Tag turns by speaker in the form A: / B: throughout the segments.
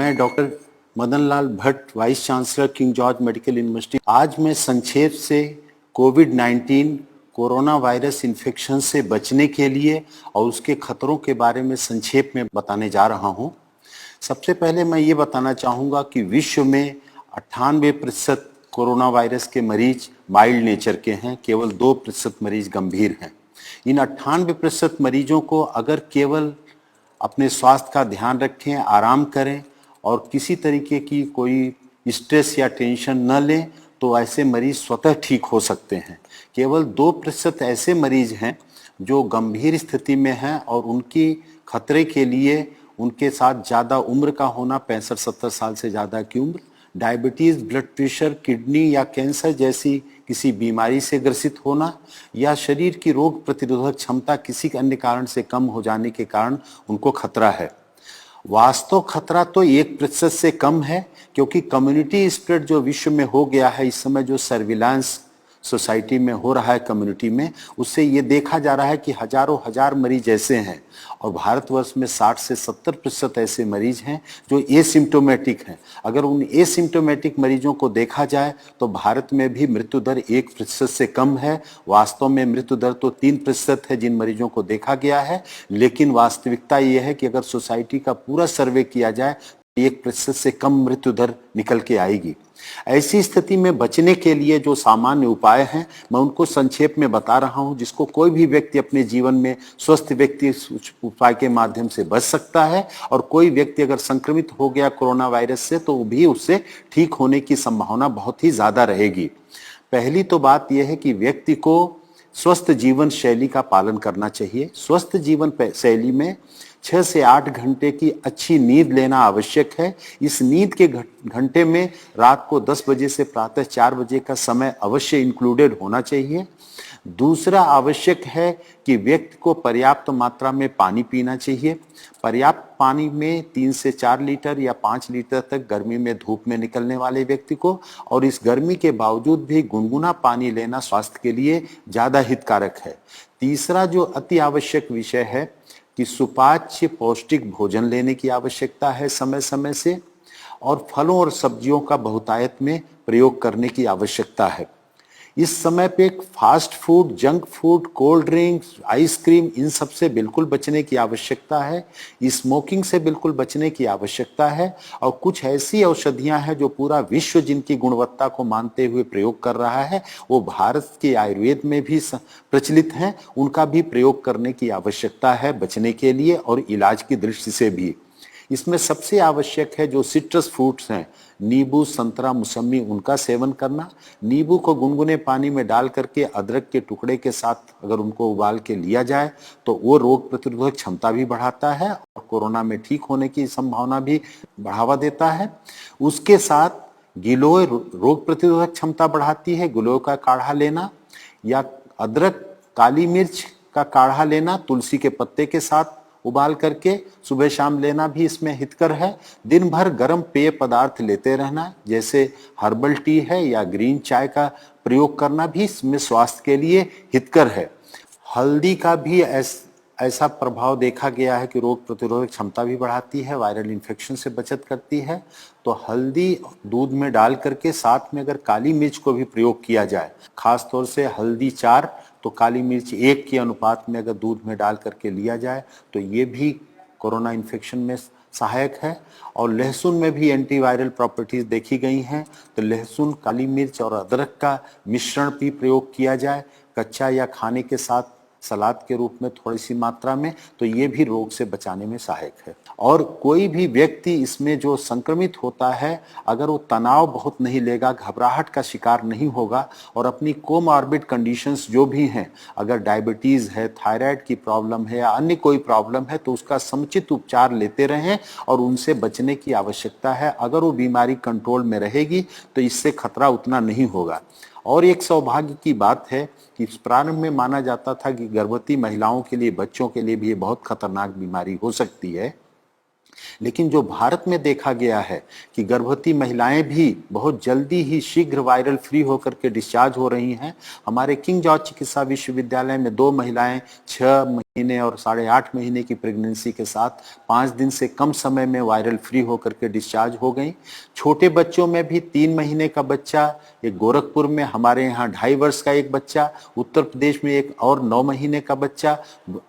A: मैं doctor Madan Lal Bhatt, vice chancellor King George medical university. आज मैं संक्षेप से कोविड-19 कोरोना वायरस इन्फेक्शन से बचने के लिए और उसके खतरों के बारे में संक्षेप में बताने जा रहा हूं। सबसे पहले मैं ये बताना चाहूँगा कि विश्व में 98% कोरोना वायरस के मरीज माइल्ड नेचर के हैं, केवल 2% मरीज गंभीर हैं। इन 98% मरीजों को अगर केवल अपने स्वास्थ्य का ध्यान रखें, आराम करें और किसी तरीके की कोई स्ट्रेस या टेंशन न लें तो ऐसे मरीज स्वतः ठीक हो सकते हैं। केवल 2% ऐसे मरीज हैं जो गंभीर स्थिति में हैं और उनकी खतरे के लिए उनके साथ ज़्यादा उम्र का होना, 65-70 साल से ज़्यादा की उम्र, डायबिटीज़, ब्लड प्रेशर, किडनी या कैंसर जैसी किसी बीमारी से ग्रसित होना या शरीर की रोग प्रतिरोधक क्षमता किसी अन्य कारण से कम हो जाने के कारण उनको खतरा है। वास्तव खतरा तो 1% से कम है, क्योंकि कम्युनिटी स्प्रेड जो विश्व में हो गया है इस समय, जो सर्विलांस सोसाइटी में हो रहा है कम्युनिटी में, उससे ये देखा जा रहा है कि हजारों हजार मरीज ऐसे हैं और भारतवर्ष में 60 से 70% ऐसे मरीज हैं जो एसिम्टोमेटिक हैं। अगर उन एसिम्टोमेटिक मरीजों को देखा जाए तो भारत में भी मृत्यु दर 1% से कम है। वास्तव में मृत्यु दर तो 3% है जिन मरीजों को देखा गया है, लेकिन वास्तविकता ये है कि अगर सोसाइटी का पूरा सर्वे किया जाए तो 1% से कम मृत्यु दर निकल के आएगी। ऐसी स्थिति में बचने के लिए जो सामान्य उपाय हैं मैं उनको संक्षेप में बता रहा हूं, जिसको कोई भी व्यक्ति अपने जीवन में स्वस्थ व्यक्ति उपाय के माध्यम से बच सकता है। और कोई व्यक्ति अगर संक्रमित हो गया कोरोना वायरस से तो भी उससे ठीक होने की संभावना बहुत ही ज्यादा रहेगी। पहली तो बात यह है कि व्यक्ति को स्वस्थ जीवन शैली का पालन करना चाहिए। स्वस्थ जीवन शैली में 6 से 8 घंटे की अच्छी नींद लेना आवश्यक है। इस नींद के घंटे में रात को 10 बजे से प्रातः 4 बजे का समय अवश्य इंक्लूडेड होना चाहिए। दूसरा आवश्यक है कि व्यक्ति को पर्याप्त मात्रा में पानी पीना चाहिए। पर्याप्त पानी में 3 से 4 लीटर या 5 लीटर तक गर्मी में धूप में निकलने वाले व्यक्ति को, और इस गर्मी के बावजूद भी गुनगुना पानी लेना स्वास्थ्य के लिए ज़्यादा हितकारक है। तीसरा जो अति आवश्यक विषय है कि सुपाच्य पौष्टिक भोजन लेने की आवश्यकता है समय समय से, और फलों और सब्जियों का बहुतायत में प्रयोग करने की आवश्यकता है। इस समय पे fast food, junk food, cold drinks, ice cream, इन सब से बिल्कुल बचने की आवश्यकता है। स्मोकिंग से बिल्कुल बचने की आवश्यकता है। और कुछ ऐसी औषधियां हैं जो पूरा विश्व जिनकी गुणवत्ता को मानते हुए प्रयोग कर रहा है, वो भारत के आयुर्वेद में भी प्रचलित हैं, उनका भी प्रयोग करने की आवश्यकता है बचने के लिए और इलाज की दृष्टि से भी। इसमें सबसे आवश्यक है जो सिट्रस फ्रूट्स हैं, नींबू, संतरा, मौसमी, उनका सेवन करना। नींबू को गुनगुने पानी में डाल करके अदरक के टुकड़े के साथ अगर उनको उबाल के लिया जाए तो वो रोग प्रतिरोधक क्षमता भी बढ़ाता है और कोरोना में ठीक होने की संभावना भी बढ़ावा देता है। उसके साथ गिलोय रोग प्रतिरोधक क्षमता बढ़ाती है। गिलोय का काढ़ा लेना या अदरक, काली मिर्च का काढ़ा लेना तुलसी के पत्ते के साथ उबाल करके सुबह शाम लेना भी इसमें हितकर है। दिन भर गर्म पेय पदार्थ लेते रहना, जैसे हर्बल टी है या ग्रीन चाय का प्रयोग करना भी इसमें स्वास्थ्य के लिए हितकर है। हल्दी का भी ऐसा प्रभाव देखा गया है कि रोग प्रतिरोधक क्षमता भी बढ़ाती है, वायरल इन्फेक्शन से बचत करती है। तो हल्दी दूध में डाल करके साथ में अगर काली मिर्च को भी प्रयोग किया जाए, खास तौर से हल्दी 4 तो काली मिर्च 1 के अनुपात में अगर दूध में डाल करके लिया जाए तो ये भी कोरोना इन्फेक्शन में सहायक है। और लहसुन में भी एंटीवायरल प्रॉपर्टीज देखी गई हैं, तो लहसुन, काली मिर्च और अदरक का मिश्रण भी प्रयोग किया जाए कच्चा या खाने के साथ सलाद के रूप में थोड़ी सी मात्रा में, तो ये भी रोग से बचाने में सहायक है। और कोई भी व्यक्ति इसमें जो संक्रमित होता है अगर वो तनाव बहुत नहीं लेगा, घबराहट का शिकार नहीं होगा और अपनी कोमॉर्बिड कंडीशंस जो भी हैं, अगर डायबिटीज़ है, थायराइड की प्रॉब्लम है या अन्य कोई प्रॉब्लम है, तो उसका समुचित उपचार लेते रहें और उनसे बचने की आवश्यकता है। अगर वो बीमारी कंट्रोल में रहेगी तो इससे खतरा उतना नहीं होगा। और एक सौभाग्य की बात है कि प्रारंभ में माना जाता था कि गर्भवती महिलाओं के लिए, बच्चों के लिए भी ये बहुत खतरनाक बीमारी हो सकती है, लेकिन जो भारत में देखा गया है कि गर्भवती महिलाएं भी बहुत जल्दी ही शीघ्र वायरल फ्री होकर के डिस्चार्ज हो रही हैं। हमारे किंग जॉर्ज चिकित्सा विश्वविद्यालय में 2 महिलाएं 6 महीने और 8.5 महीने की प्रेगनेंसी के साथ 5 दिन से कम समय में वायरल फ्री होकर के डिस्चार्ज हो गई। छोटे बच्चों में भी 3 महीने का बच्चा, एक गोरखपुर में, हमारे यहाँ 2.5 वर्ष का एक बच्चा, उत्तर प्रदेश में एक और 9 महीने का बच्चा,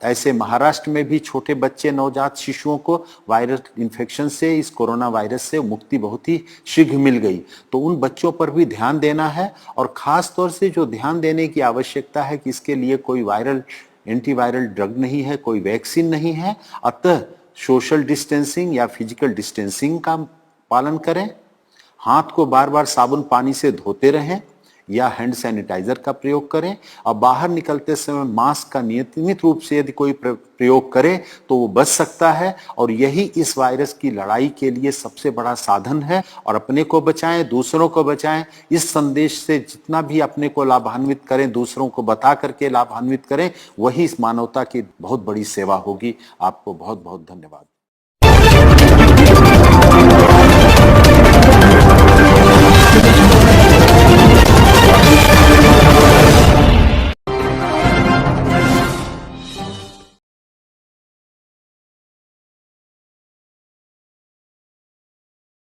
A: ऐसे महाराष्ट्र में भी छोटे बच्चे, नवजात शिशुओं को वायरल इन्फेक्शन से, इस कोरोना वायरस से मुक्ति बहुत ही शीघ्र मिल गई। तो उन बच्चों पर भी ध्यान देना है, और खास तौर से जो ध्यान देने की आवश्यकता है कि इसके लिए कोई वायरल एंटीवायरल ड्रग नहीं है, कोई वैक्सीन नहीं है, अतः सोशल डिस्टेंसिंग या फिजिकल डिस्टेंसिंग का पालन करें, हाथ को बार बार साबुन पानी से धोते रहें या हैंड सैनिटाइजर का प्रयोग करें, और बाहर निकलते समय मास्क का नियमित रूप से यदि कोई प्रयोग करे तो वो बच सकता है। और यही इस वायरस की लड़ाई के लिए सबसे बड़ा साधन है। और अपने को बचाएं, दूसरों को बचाएं। इस संदेश से जितना भी अपने को लाभान्वित करें, दूसरों को बता करके लाभान्वित करें, वही इस मानवता की बहुत बड़ी सेवा होगी। आपको बहुत बहुत धन्यवाद।